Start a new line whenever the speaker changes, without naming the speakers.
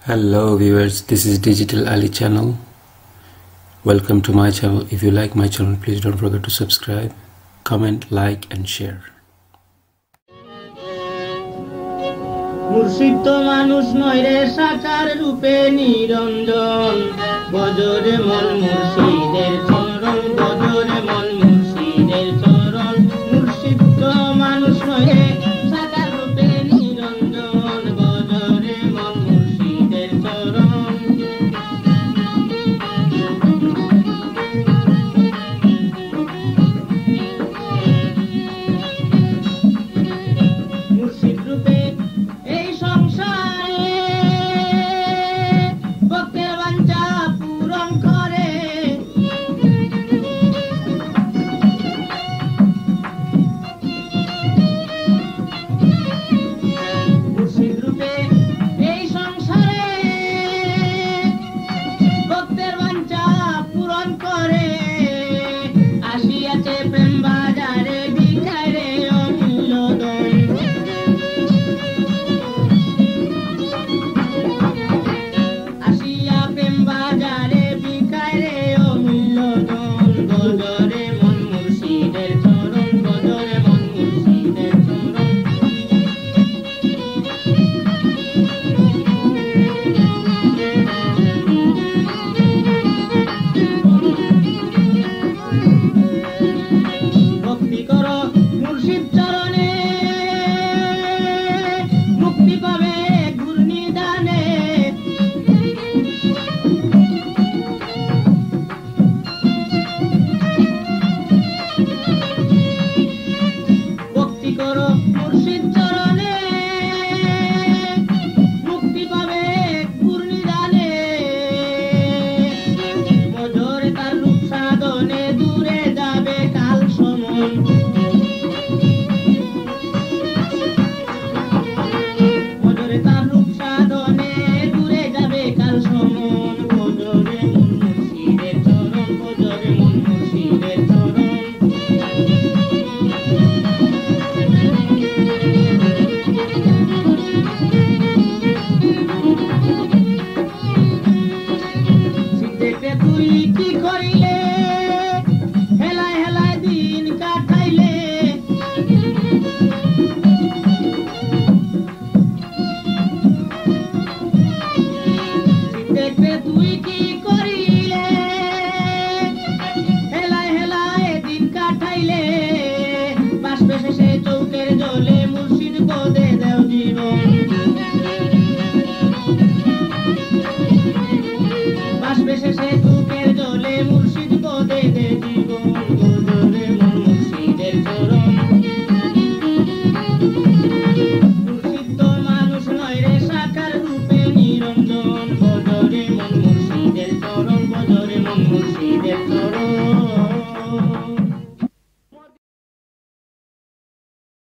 Hello viewers, this is Digital Ali channel. Welcome to my channel. If you like my channel, please don't forget to subscribe, comment, like and share.
মুর্শিদ তো মানুষ নয় রে, সাকার রূপে নিরঞ্জন, বজরে মন মুর্শিদের চরণ